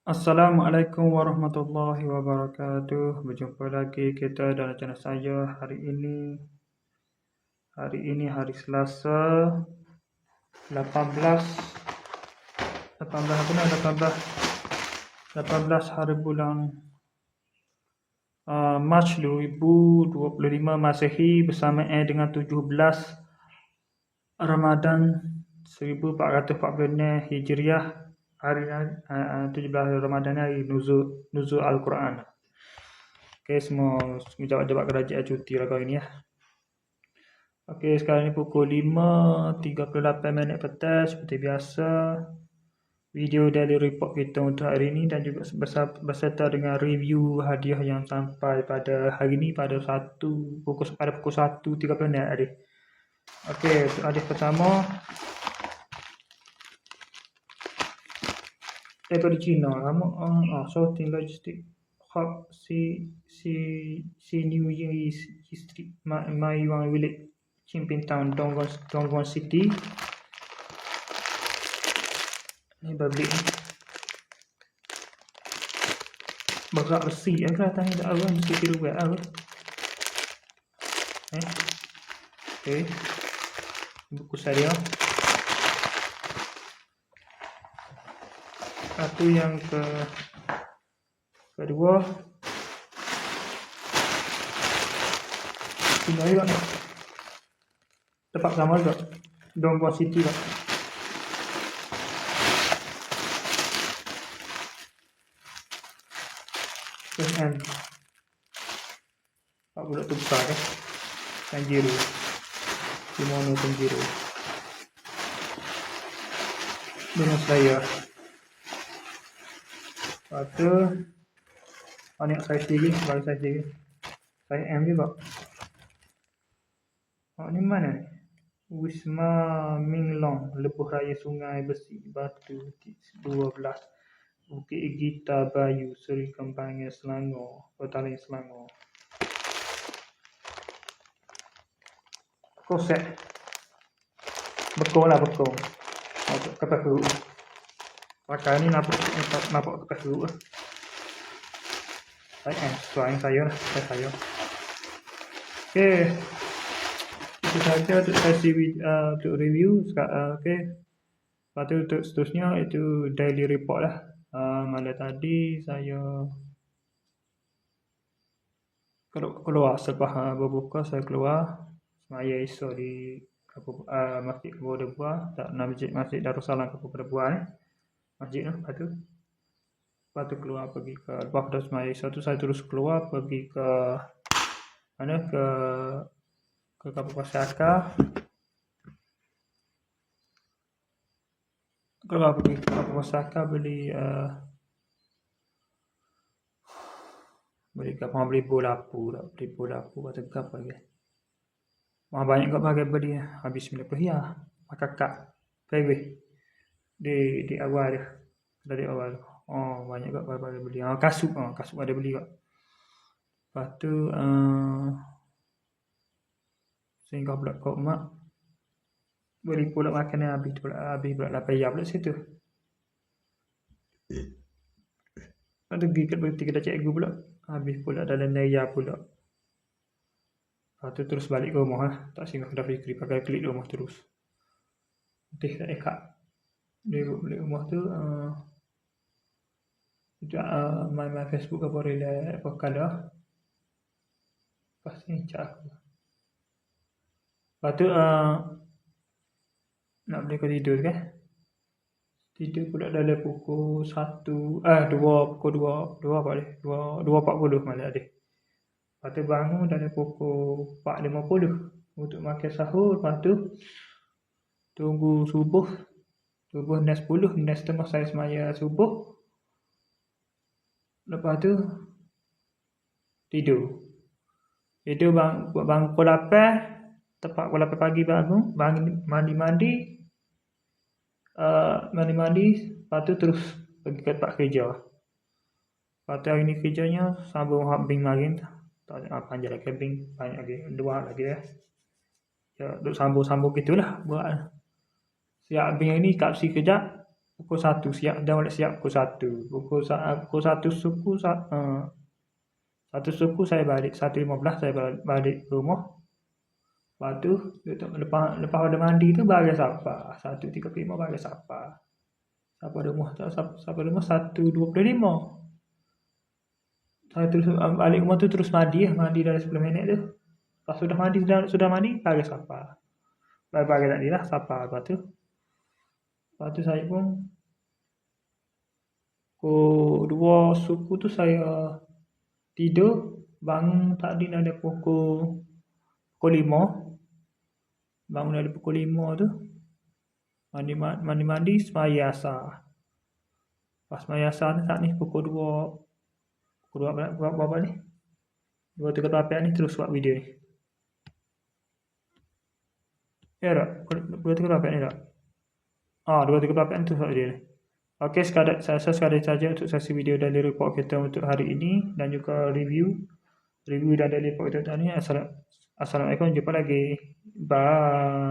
Assalamualaikum warahmatullahi wabarakatuh. Berjumpa lagi kita dalam channel saya hari ini. Hari ini hari Selasa 18 hari bulan Mac 2025 Masehi bersamaan dengan 17 Ramadan 1446 Hijriah. Hari 17 Ramadan hari nuzul Al-Quran. Okey, semua jawab kerajaan cuti lah kau ini ya. Okey, sekarang ni pukul 5.38 petang seperti biasa. Video daily report kita untuk hari ini dan juga beserta dengan review hadiah yang sampai pada hari ini pada pukul 1.30 tadi. Okey, untuk hadiah pertama daripada China. Sorting logistic hub si New Year history my one village Chimping Town Dongguan City. Ni public ni berat besi kelihatan ni tak apa mesti kira buat apa okey, buku saya. Satu yang kedua tinggal juga ni tempat sama juga Dongguan City lah. Dan Pak budak tu besar kan Tanjiro Kimono Tanjiro dengan saya. Lepas tu banyak saiz lagi, baru saiz lagi saya M juga. Ni mana ni? Wisma Minglong, Lebuh Raya Sungai Besi Batu 12 Bukit Gita Bayu, Seri Kembangan Selangor, Petaling Selangor. Kosek bekong kata huruf pakai ni nampak kata huruf saya lah. Okey, itu saja untuk sesi untuk review sekarang. Okey, lepas tu untuk seterusnya itu daily report lah. Malam tadi saya keluar selepas berbuka, saya keluar semaya esok di Masjid Kebun Debuah, Masjid Darussalam Kebun Debuah ni masjid tu. Lepas tu keluar pergi ke lepas dah semaya esok tu saya terus keluar pergi ke mana ke Kampung Pasaka. Keluar pergi ke Kampung Pasaka beli bola apu atau apa lagi. Banyak kau pakai beli habis 90 ya. Kakak private di awal dia. Dari awal. Banyak kau pakai beli. Kasut ada beli kau. Lepas tu sehingga pula kau mak beli pula makanan habis pula 8 pula situ. Ada gigit berhenti kita cikgu pula. Habis pula dalam naya pula. Lepas tu terus balik ke rumah lah. Tak singgah dah fikri pakai klik di rumah terus. Nanti tak ekat. Di rumah tu main Facebook apa relax apa kalah. Lepas ni cak aku. Lepas tu nak beli ke tidur kan. Tidur pula dalam pukul 2 2.40 malam adik. Lepas tu bangun dalam pukul 4.50 untuk makan sahur. Lepas tu tunggu subuh nes 10, nes tengah saya semaya subuh. Lepas tu tidur bangun pukul 8, tepat pukul 8 pagi bangun mandi, lepas tu terus pergi ke tempat kerja. Lepas tu hari ni kerjanya sambung habing marin. Tak ada panjang lagi habing, banyak lagi, 2 lagi ya. Duk sambung gitulah buat. Siap habing hari ni kat si kejap. pukul 1 siap, dah balik siap pukul 1. Pukul 1 suku, 1 suku saya balik, 1.15 saya balik ke rumah. Lepas tu, lepas pada mandi tu bagi sapa. 1.35 bagi sapa. Sapa rumah 1.25. Saya terus balik rumah tu terus mandi dalam 10 minit tu. Lepas sudah mandi bagi sapa. Bagi tadi lah sapa. Lepas tu saya pun pukul 2 suku tu saya tidur, bangun tadi ada pukul 5. Bangun dari pukul 5 tu. Mandi semaya asar. Pas semaya asar ni saat ni pukul 2 berapa ni? 2.38 ni terus buat video ni. Ya tak? 2.38 ni tak? 2.38 ni terus buat video ni. Okey, sekadar saja untuk sesi video dari report kita untuk hari ini dan juga review dan dari report kita tadi. Assalamualaikum, jumpa lagi. Bye.